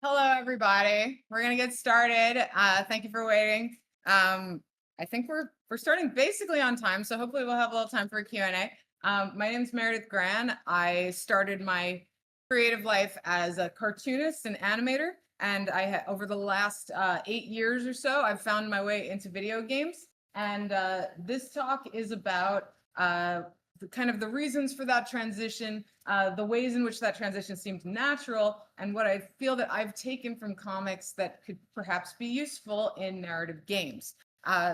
Hello, everybody. We're gonna get started. Thank you for waiting. I think we're starting basically on time, so hopefully we'll have a little time for a Q&A. My name is Meredith Gran. I started my creative life as a cartoonist and animator, and over the last 8 years or so, I've found my way into video games. And this talk is about the reasons for that transition, the ways in which that transition seemed natural, and what I feel that I've taken from comics that could perhaps be useful in narrative games.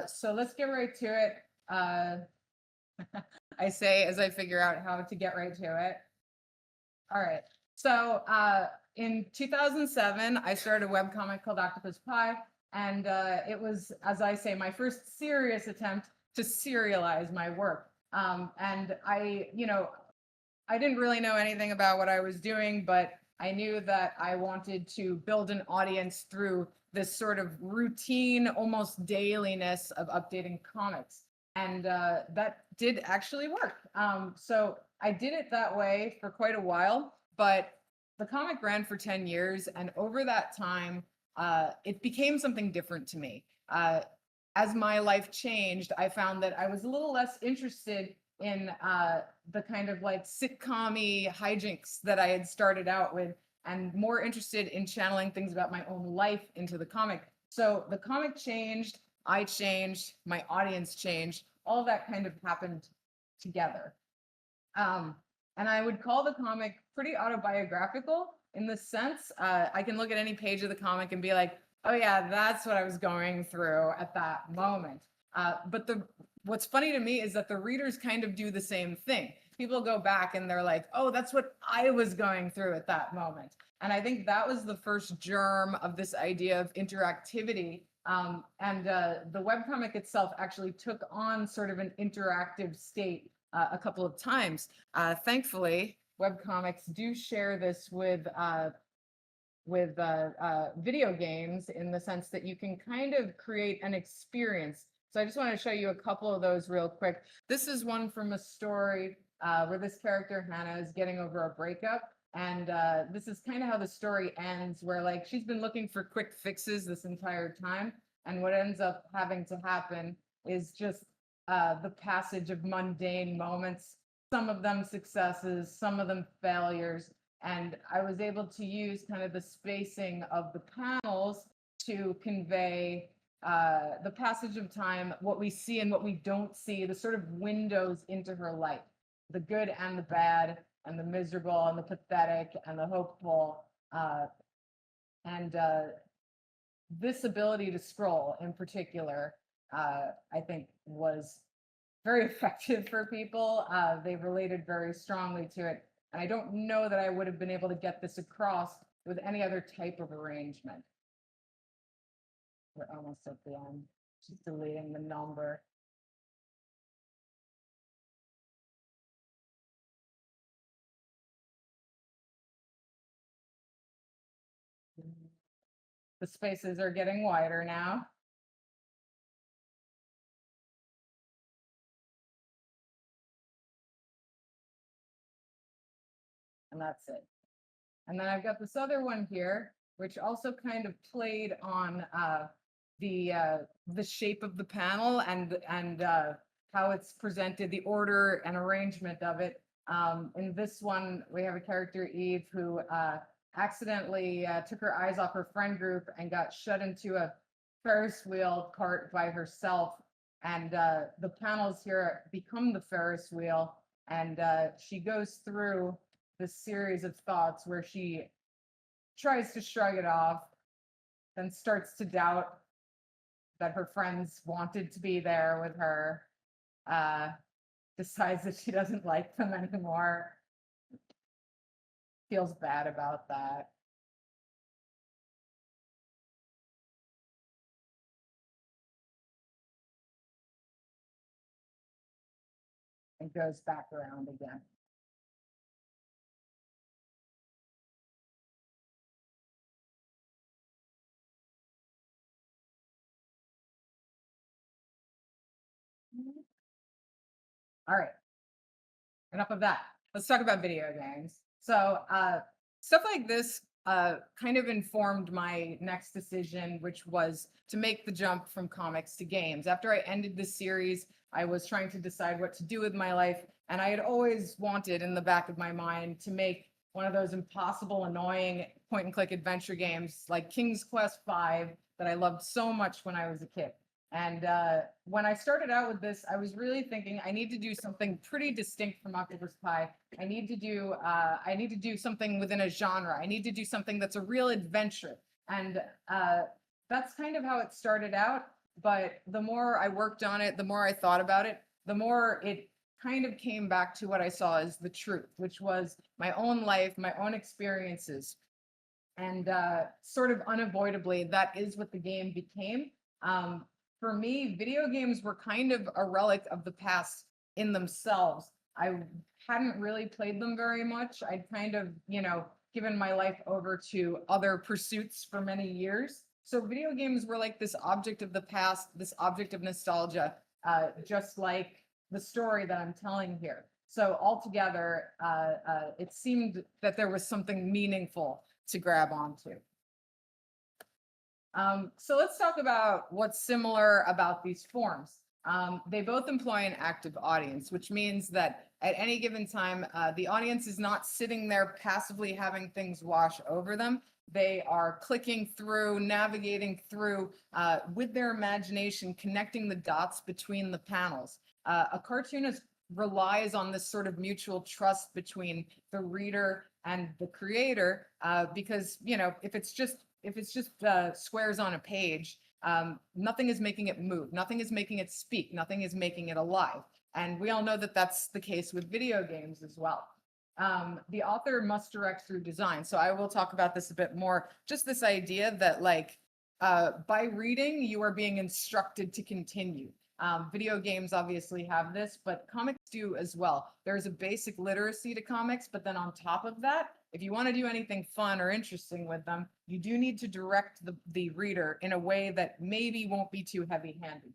So let's get right to it. I say as I figure out how to get right to it. All right. So in 2007, I started a webcomic called Octopus Pie, and it was, as I say, my first serious attempt to serialize my work. And I didn't really know anything about what I was doing, but I knew that I wanted to build an audience through this sort of routine, almost dailiness of updating comics. And that did actually work. So I did it that way for quite a while, but the comic ran for 10 years. And over that time, it became something different to me. As my life changed, I found that I was a little less interested in the kind of like sitcom-y hijinks that I had started out with, and more interested in channeling things about my own life into the comic. So the comic changed, I changed, my audience changed, all that kind of happened together. And I would call the comic pretty autobiographical in the sense, I can look at any page of the comic and be like, oh yeah, that's what I was going through at that moment. But what's funny to me is that the readers kind of do the same thing. People go back and they're like, oh, that's what I was going through at that moment. And I think that was the first germ of this idea of interactivity. And the webcomic itself actually took on sort of an interactive state a couple of times. Thankfully, webcomics do share this with video games in the sense that you can kind of create an experience. So I just want to show you a couple of those real quick. This is one from a story where this character, Hannah, is getting over a breakup. And this is kind of how the story ends, where like she's been looking for quick fixes this entire time. And what ends up having to happen is just the passage of mundane moments, some of them successes, some of them failures. And I was able to use kind of the spacing of the panels to convey the passage of time, what we see and what we don't see, the sort of windows into her life, the good and the bad, and the miserable and the pathetic and the hopeful. And this ability to scroll in particular, I think was very effective for people. They related very strongly to it. And I don't know that I would have been able to get this across with any other type of arrangement. We're almost at the end. Just deleting the number. The spaces are getting wider now. And that's it. And then I've got this other one here, which also kind of played on the shape of the panel and how it's presented, the order and arrangement of it. In this one, we have a character, Eve, who accidentally took her eyes off her friend group and got shut into a Ferris wheel cart by herself. And the panels here become the Ferris wheel, and she goes through this series of thoughts where she tries to shrug it off, then starts to doubt that her friends wanted to be there with her, decides that she doesn't like them anymore, feels bad about that. And goes back around again. All right, enough of that. Let's talk about video games. So stuff like this kind of informed my next decision, which was to make the jump from comics to games. After I ended the series, I was trying to decide what to do with my life, and I had always wanted in the back of my mind to make one of those impossible, annoying point and click adventure games like King's Quest V that I loved so much when I was a kid. And when I started out with this, I was really thinking I need to do something pretty distinct from Octopus Pie. I need to do something within a genre. I need to do something that's a real adventure. And that's kind of how it started out. But the more I worked on it, the more I thought about it, the more it kind of came back to what I saw as the truth, which was my own life, my own experiences. And sort of unavoidably, that is what the game became. For me, video games were kind of a relic of the past in themselves. I hadn't really played them very much. I'd kind of, given my life over to other pursuits for many years. So video games were like this object of the past, this object of nostalgia, just like the story that I'm telling here. So altogether, it seemed that there was something meaningful to grab onto. So let's talk about what's similar about these forms. They both employ an active audience, which means that at any given time, the audience is not sitting there passively having things wash over them. They are clicking through, navigating through with their imagination, connecting the dots between the panels. A cartoonist relies on this sort of mutual trust between the reader and the creator, because if it's just squares on a page, nothing is making it move, nothing is making it speak, nothing is making it alive. And we all know that that's the case with video games as well. The author must direct through design. So I will talk about this a bit more, just this idea that by reading, you are being instructed to continue. Video games obviously have this, but comics do as well. There's a basic literacy to comics, but then on top of that, if you want to do anything fun or interesting with them, you do need to direct the reader in a way that maybe won't be too heavy-handed.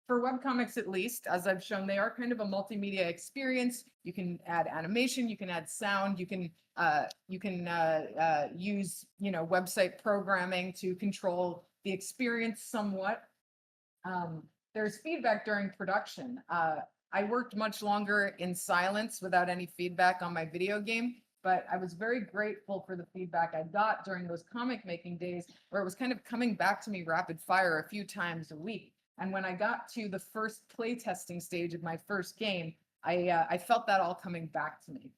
For webcomics, at least, as I've shown, they are kind of a multimedia experience. You can add animation, you can add sound, you can use website programming to control the experience somewhat. There's feedback during production. I worked much longer in silence without any feedback on my video game, but I was very grateful for the feedback I got during those comic making days where it was kind of coming back to me rapid fire a few times a week. And when I got to the first playtesting stage of my first game, I felt that all coming back to me.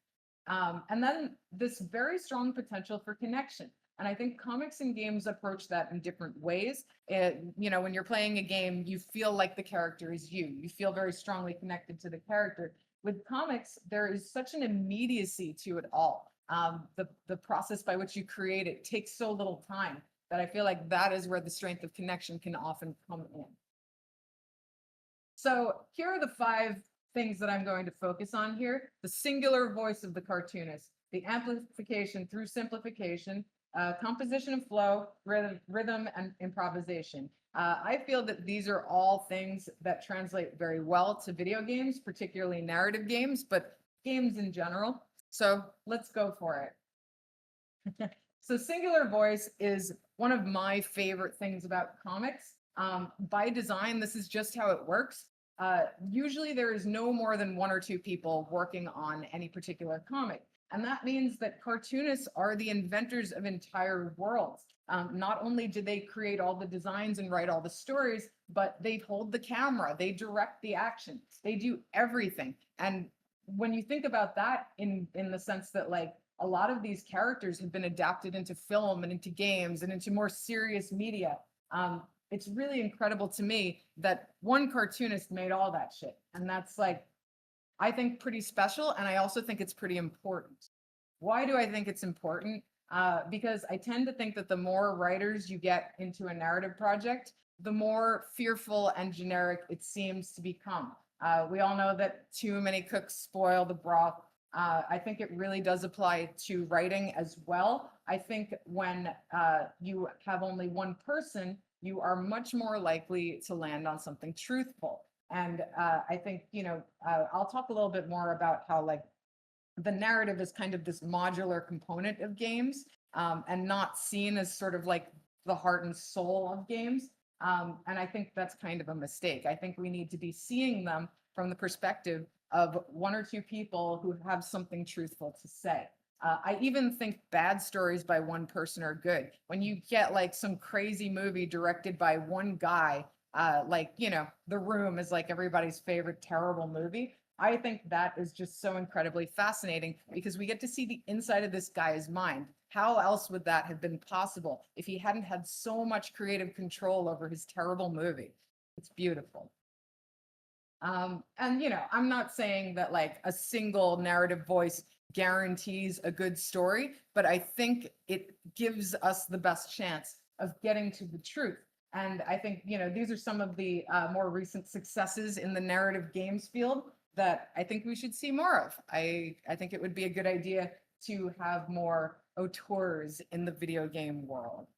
And then this very strong potential for connection. And I think comics and games approach that in different ways. When you're playing a game, you feel like the character is you. You feel very strongly connected to the character. With comics, there is such an immediacy to it all. The process by which you create it takes so little time that I feel like that is where the strength of connection can often come in. So here are the 5 things that I'm going to focus on here. The singular voice of the cartoonist, the amplification through simplification, composition and flow, rhythm, and improvisation. I feel that these are all things that translate very well to video games, particularly narrative games, but games in general. So let's go for it. So singular voice is one of my favorite things about comics. By design, this is just how it works. Usually there is no more than 1 or 2 people working on any particular comic. And that means that cartoonists are the inventors of entire worlds. Not only do they create all the designs and write all the stories, but they hold the camera, they direct the action, they do everything. And when you think about that in the sense that a lot of these characters have been adapted into film and into games and into more serious media, it's really incredible to me that one cartoonist made all that shit. And that's I think pretty special. And I also think it's pretty important. Why do I think it's important? Because I tend to think that the more writers you get into a narrative project, the more fearful and generic it seems to become. We all know that too many cooks spoil the broth. I think it really does apply to writing as well. I think when you have only one person, you are much more likely to land on something truthful. And I think, I'll talk a little bit more about how the narrative is kind of this modular component of games, and not seen as sort of like the heart and soul of games. And I think that's kind of a mistake. I think we need to be seeing them from the perspective of one or two people who have something truthful to say. I even think bad stories by one person are good. When you get like some crazy movie directed by one guy, like, you know, The Room is like everybody's favorite terrible movie. I think that is just so incredibly fascinating because we get to see the inside of this guy's mind. How else would that have been possible if he hadn't had so much creative control over his terrible movie? It's beautiful. And, you know, I'm not saying that like a single narrative voice guarantees a good story, but I think it gives us the best chance of getting to the truth. And I think, you know, these are some of the more recent successes in the narrative games field that I think we should see more of. I think it would be a good idea to have more auteurs in the video game world.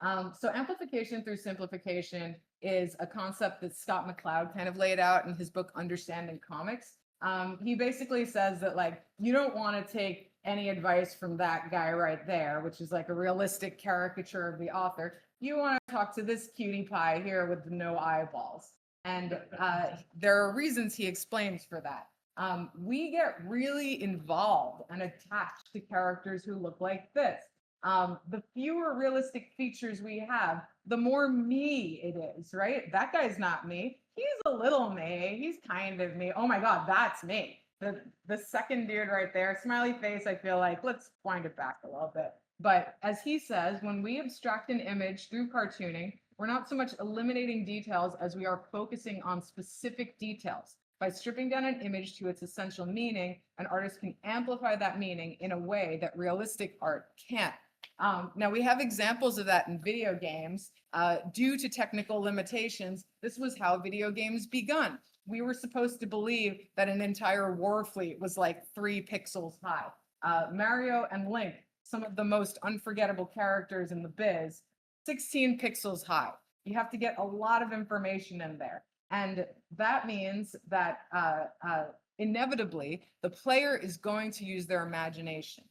So amplification through simplification is a concept that Scott McCloud kind of laid out in his book, Understanding Comics. He basically says that like, you don't want to take any advice from that guy right there, which is like a realistic caricature of the author. You want to talk to this cutie pie here with no eyeballs. And there are reasons he explains for that. We get really involved and attached to characters who look like this. The fewer realistic features we have, the more me it is, right? That guy's not me. He's a little me. He's kind of me. Oh my God, that's me. The second dude right there, smiley face, I feel like, let's wind it back a little bit. But as he says, when we abstract an image through cartooning, we're not so much eliminating details as we are focusing on specific details. By stripping down an image to its essential meaning, an artist can amplify that meaning in a way that realistic art can't. Now, we have examples of that in video games. Due to technical limitations, this was how video games begun. We were supposed to believe that an entire war fleet was like 3 pixels high. Mario and Link, some of the most unforgettable characters in the biz, 16 pixels high. You have to get a lot of information in there. And that means that inevitably, the player is going to use their imagination.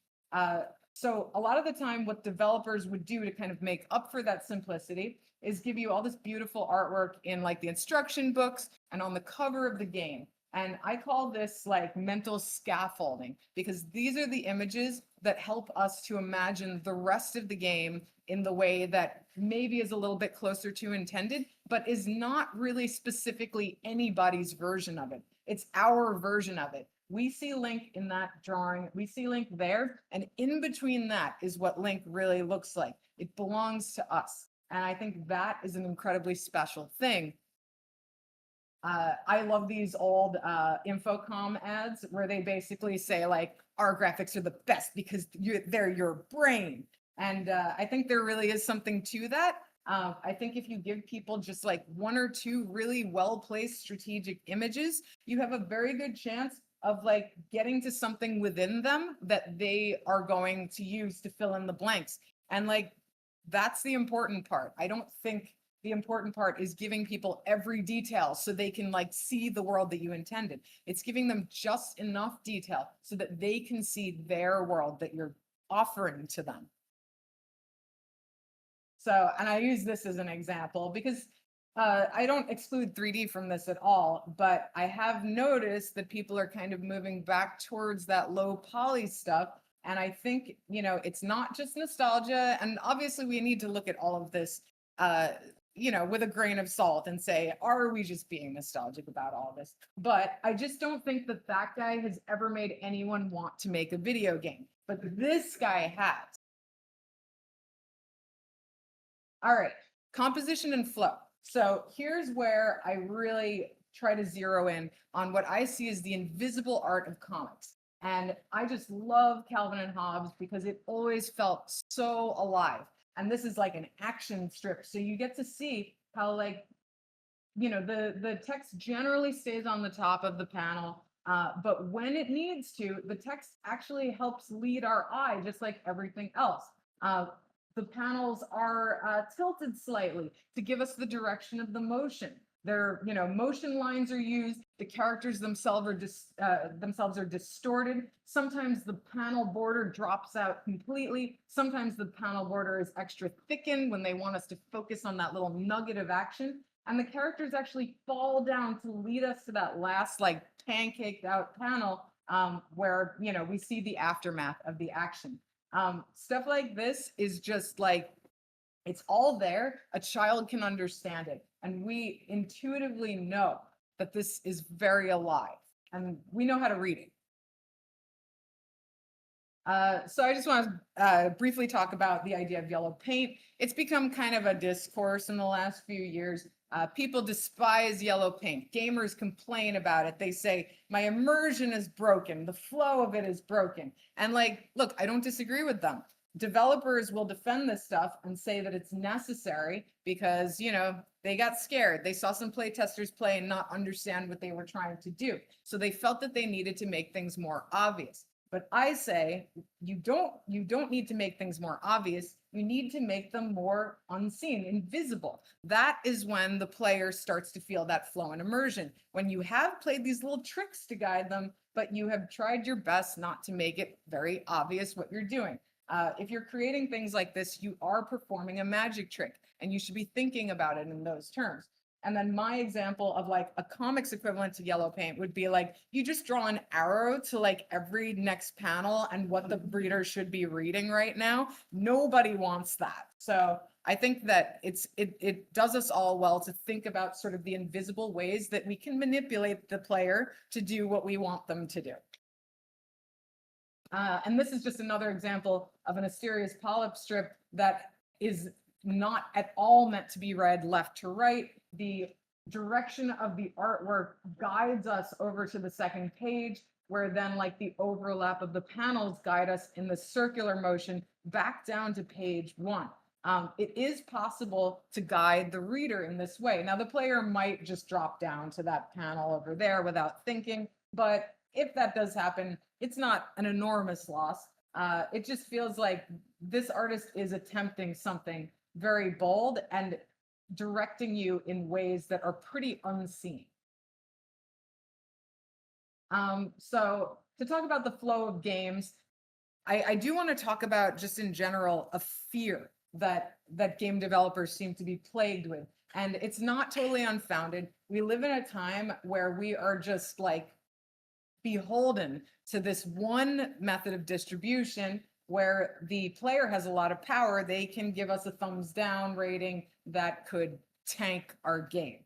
So a lot of the time, what developers would do to kind of make up for that simplicity is give you all this beautiful artwork in like the instruction books and on the cover of the game. And I call this like mental scaffolding because these are the images that help us to imagine the rest of the game in the way that maybe is a little bit closer to intended, but is not really specifically anybody's version of it. It's our version of it. We see Link in that drawing, we see Link there, and in between that is what Link really looks like. It belongs to us. And I think that is an incredibly special thing. I love these old Infocom ads where they basically say like, our graphics are the best because they're your brain. And I think there really is something to that. I think if you give people just like 1 or 2 really well-placed strategic images, you have a very good chance of like getting to something within them that they are going to use to fill in the blanks. And like, that's the important part. I don't think the important part is giving people every detail so they can like see the world that you intended. It's giving them just enough detail so that they can see their world that you're offering to them. So, and I use this as an example because I don't exclude 3D from this at all, but I have noticed that people are kind of moving back towards that low poly stuff. And I think, you know, it's not just nostalgia. And obviously we need to look at all of this, you know, with a grain of salt and say, are we just being nostalgic about all this? But I just don't think that that guy has ever made anyone want to make a video game. But this guy has. All right, composition and flow. So here's where I really try to zero in on what I see as the invisible art of comics. And I just love Calvin and Hobbes because it always felt so alive. And this is like an action strip. So you get to see how like, you know, the text generally stays on the top of the panel. But when it needs to, the text actually helps lead our eye, just like everything else. The panels are tilted slightly to give us the direction of the motion. Their, motion lines are used. The characters themselves are distorted. Sometimes the panel border drops out completely. Sometimes the panel border is extra thickened when they want us to focus on that little nugget of action. And the characters actually fall down to lead us to that last, like, pancaked out panel where, we see the aftermath of the action. Stuff like this is just like, it's all there. A child can understand it. And we intuitively know that this is very alive. And we know how to read it. So I just want to briefly talk about the idea of yellow paint. It's become kind of a discourse in the last few years. People despise yellow paint. Gamers complain about it. They say, my immersion is broken. The flow of it is broken. And like, look, I don't disagree with them. Developers will defend this stuff and say that it's necessary because, they got scared. They saw some play testers play and not understand what they were trying to do. So they felt that they needed to make things more obvious. But I say you don't need to make things more obvious. You need to make them more unseen, invisible. That is when the player starts to feel that flow and immersion. When you have played these little tricks to guide them, but you have tried your best not to make it very obvious what you're doing. If you're creating things like this, you are performing a magic trick, and you should be thinking about it in those terms. And then my example of like a comics equivalent to yellow paint would be like, you just draw an arrow to like every next panel and what the reader should be reading right now. Nobody wants that. So I think that it does us all well to think about sort of the invisible ways that we can manipulate the player to do what we want them to do. And this is just another example of an Asterius polyp strip that is not at all meant to be read left to right. The direction of the artwork guides us over to the second page, where then like the overlap of the panels guide us in the circular motion back down to page 1. It is possible to guide the reader in this way. Now, the player might just drop down to that panel over there without thinking, but if that does happen, it's not an enormous loss. It just feels like this artist is attempting something very bold and directing you in ways that are pretty unseen. So to talk about the flow of games, I do want to talk about just in general a fear that game developers seem to be plagued with. And it's not totally unfounded. We live in a time where we are just like beholden to this one method of distribution where the player has a lot of power. They can give us a thumbs down rating that could tank our game.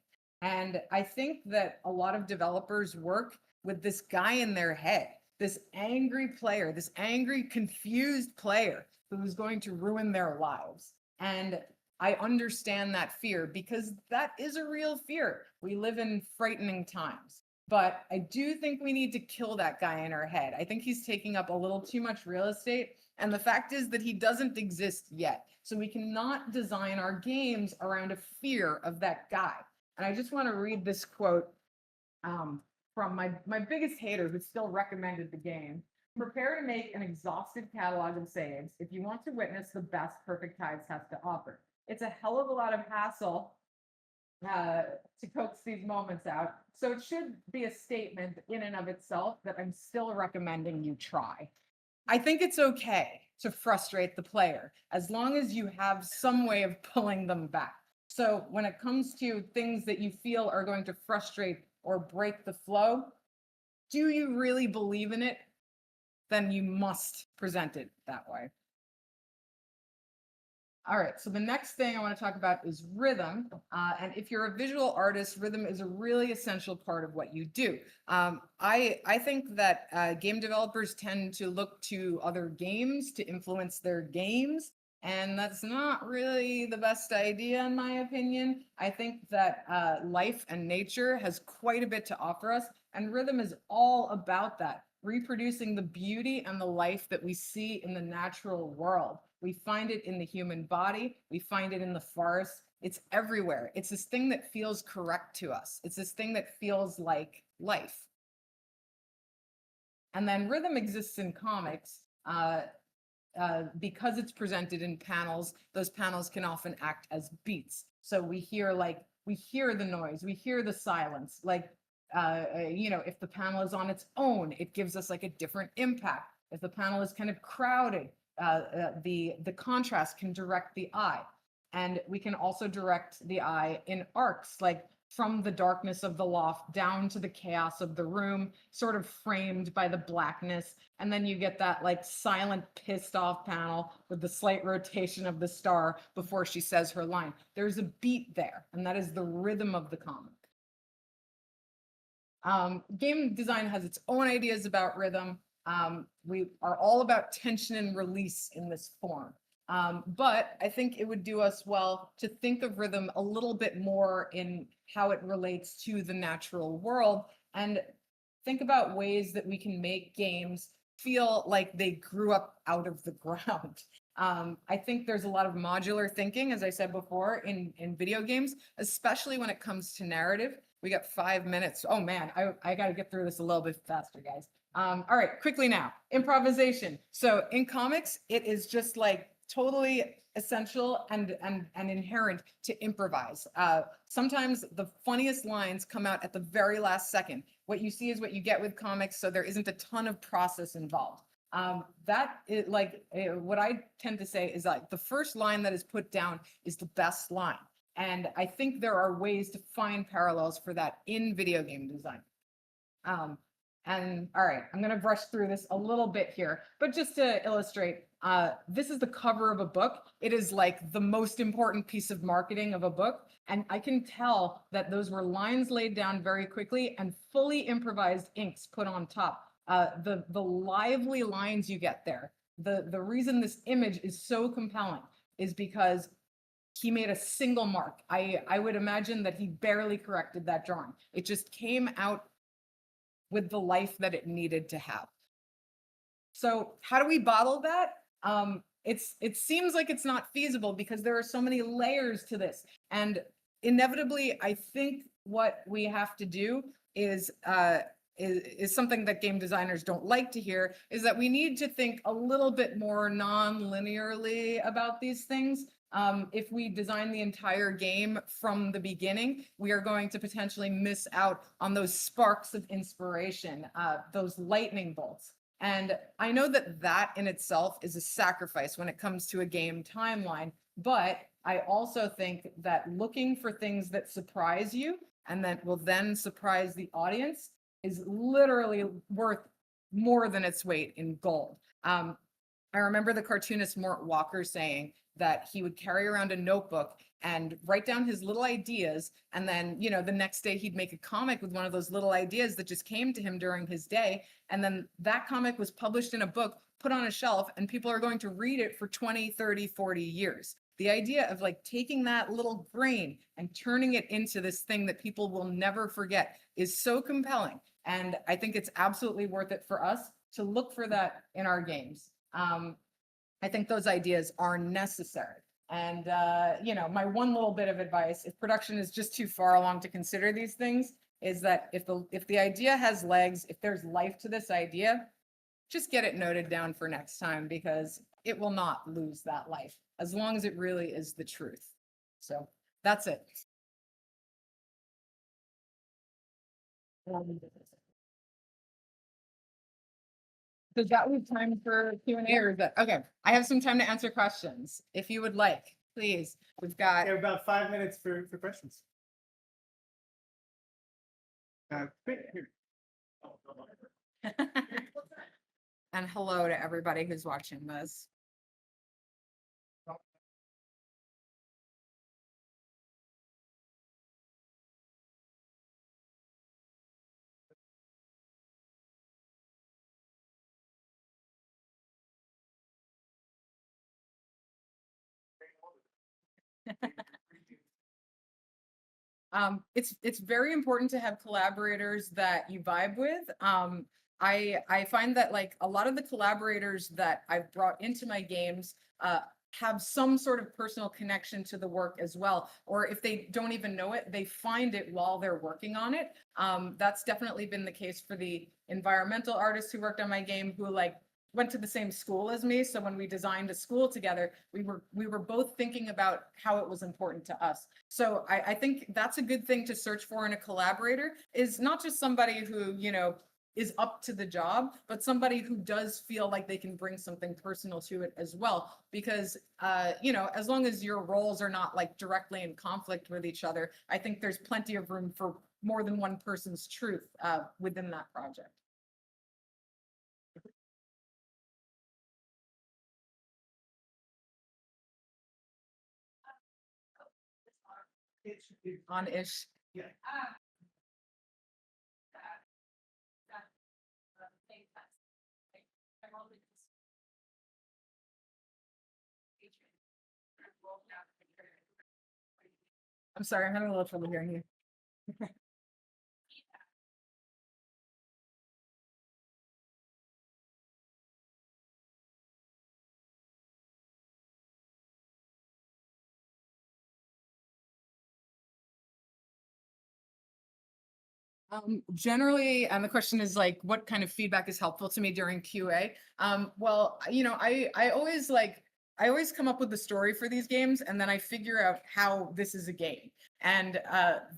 And I think that a lot of developers work with this guy in their head, this angry player, this angry, confused player who's going to ruin their lives. And I understand that fear because that is a real fear. We live in frightening times. But I do think we need to kill that guy in our head. I think he's taking up a little too much real estate. And the fact is that he doesn't exist yet. So we cannot design our games around a fear of that guy. And I just want to read this quote from my biggest hater who still recommended the game. Prepare to make an exhaustive catalog of saves if you want to witness the best Perfect Tides has to offer. It's a hell of a lot of hassle to coax these moments out. So it should be a statement in and of itself that I'm still recommending you try. I think it's okay to frustrate the player as long as you have some way of pulling them back. So when it comes to things that you feel are going to frustrate or break the flow, do you really believe in it? Then you must present it that way. All right, so the next thing I want to talk about is rhythm. And if you're a visual artist, rhythm is a really essential part of what you do. I think that game developers tend to look to other games to influence their games, and that's not really the best idea in my opinion. I think that life and nature has quite a bit to offer us, and rhythm is all about that, reproducing the beauty and the life that we see in the natural world. We find it in the human body. We find it in the forest. It's everywhere. It's this thing that feels correct to us. It's this thing that feels like life. And then rhythm exists in comics because it's presented in panels. Those panels can often act as beats. So we hear like we hear the noise, we hear the silence. Like, if the panel is on its own, it gives us like a different impact. If the panel is kind of crowded, the contrast can direct the eye. And we can also direct the eye in arcs, like from the darkness of the loft down to the chaos of the room, sort of framed by the blackness. And then you get that like silent, pissed off panel with the slight rotation of the star before she says her line. There's a beat there, and that is the rhythm of the comic. Game design has its own ideas about rhythm. We are all about tension and release in this form. But I think it would do us well to think of rhythm a little bit more in how it relates to the natural world, and think about ways that we can make games feel like they grew up out of the ground. I think there's a lot of modular thinking, as I said before, in video games, especially when it comes to narrative. We got 5 minutes. Oh man, I got to get through this a little bit faster, guys. All right, quickly now, improvisation. So in comics, it is just like totally essential and inherent to improvise. Sometimes the funniest lines come out at the very last second. What you see is what you get with comics, so there isn't a ton of process involved. That is like what I tend to say is like the first line that is put down is the best line. And I think there are ways to find parallels for that in video game design. And all right, I'm going to brush through this a little bit here, but just to illustrate, this is the cover of a book. It is like the most important piece of marketing of a book. And I can tell that those were lines laid down very quickly and fully improvised inks put on top. The lively lines you get there, the reason this image is so compelling is because he made a single mark. I would imagine that he barely corrected that drawing. It just came out with the life that it needed to have. So how do we bottle that? It seems like it's not feasible because there are so many layers to this. And inevitably, I think what we have to do is something that game designers don't like to hear, is that we need to think a little bit more non-linearly about these things. If we design the entire game from the beginning, we are going to potentially miss out on those sparks of inspiration, those lightning bolts. And I know that that in itself is a sacrifice when it comes to a game timeline, but I also think that looking for things that surprise you and that will then surprise the audience is literally worth more than its weight in gold. I remember the cartoonist Mort Walker saying that he would carry around a notebook and write down his little ideas. And then, the next day he'd make a comic with one of those little ideas that just came to him during his day. And then that comic was published in a book, put on a shelf, and people are going to read it for 20, 30, 40 years. The idea of like taking that little grain and turning it into this thing that people will never forget is so compelling. And I think it's absolutely worth it for us to look for that in our games. I think those ideas are necessary. And, my one little bit of advice, if production is just too far along to consider these things, is that if the idea has legs, if there's life to this idea, just get it noted down for next time, because it will not lose that life as long as it really is the truth. So that's it. Does that leave time for Q&A, or is that okay? I have some time to answer questions if you would like, please. We've got about 5 minutes for questions. and hello to everybody who's watching this. It's very important to have collaborators that you vibe with. I find that like a lot of the collaborators that I've brought into my games have some sort of personal connection to the work as well. Or if they don't even know it, they find it while they're working on it. That's definitely been the case for the environmental artists who worked on my game, who like went to the same school as me. So when we designed a school together, we were both thinking about how it was important to us. So I think that's a good thing to search for in a collaborator, is not just somebody who, you know, is up to the job, but somebody who does feel like they can bring something personal to it as well. Because, you know, as long as your roles are not like directly in conflict with each other, I think there's plenty of room for more than one person's truth within that project. It should be, On-ish. yeah. I'm sorry, I'm having a little trouble hearing you. Generally, the question is like, what kind of feedback is helpful to me during QA? Well, you know, I always come up with the story for these games, and then I figure out how this is a game. And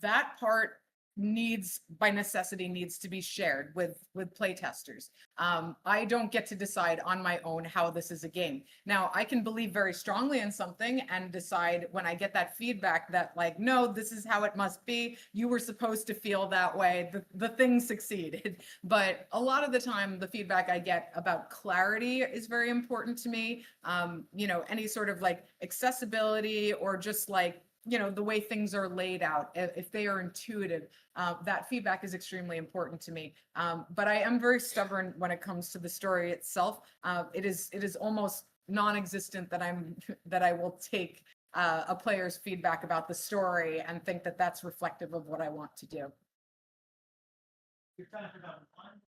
that part needs, by necessity, needs to be shared with play testers. I don't get to decide on my own how this is a game. Now, I can believe very strongly in something and decide when I get that feedback that like, no, this is how it must be. You were supposed to feel that way. The thing succeeded. But a lot of the time, the feedback I get about clarity is very important to me. You know, any sort of like accessibility or just like, you know, the way things are laid out, if they are intuitive, that feedback is extremely important to me. But I am very stubborn when it comes to the story itself. It is almost non-existent that that I will take a player's feedback about the story and think that that's reflective of what I want to do. Your time for number one.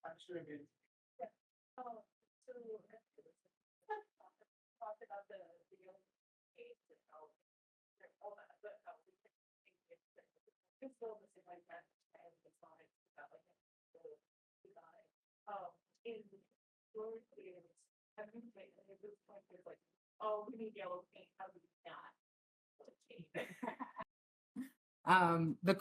I'm sure it is. Oh, we need yellow paint. How do we The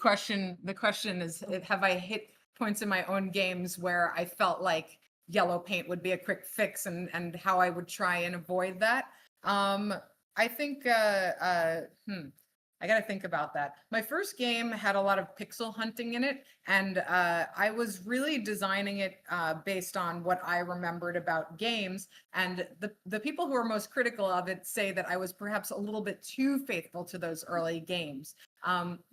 question is, have I hit points in my own games where I felt like yellow paint would be a quick fix, and how I would try and avoid that? I think, I gotta think about that. My first game had a lot of pixel hunting in it, and I was really designing it based on what I remembered about games. And the people who are most critical of it say that I was perhaps a little bit too faithful to those early games.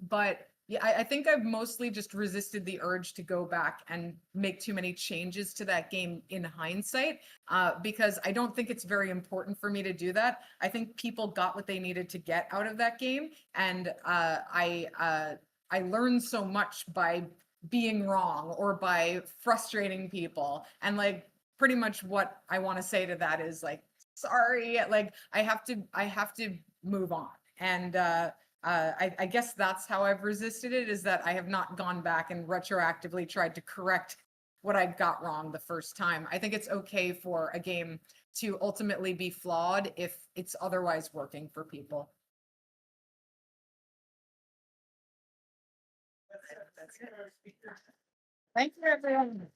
But yeah, I think I've mostly just resisted the urge to go back and make too many changes to that game in hindsight, because I don't think it's very important for me to do that. I think people got what they needed to get out of that game, and I learned so much by being wrong or by frustrating people. And like pretty much what I want to say to that is like, sorry, like I have to move on. And I guess that's how I've resisted it, is that I have not gone back and retroactively tried to correct what I got wrong the first time. I think it's okay for a game to ultimately be flawed if it's otherwise working for people. That's our speaker. Thank you, everyone.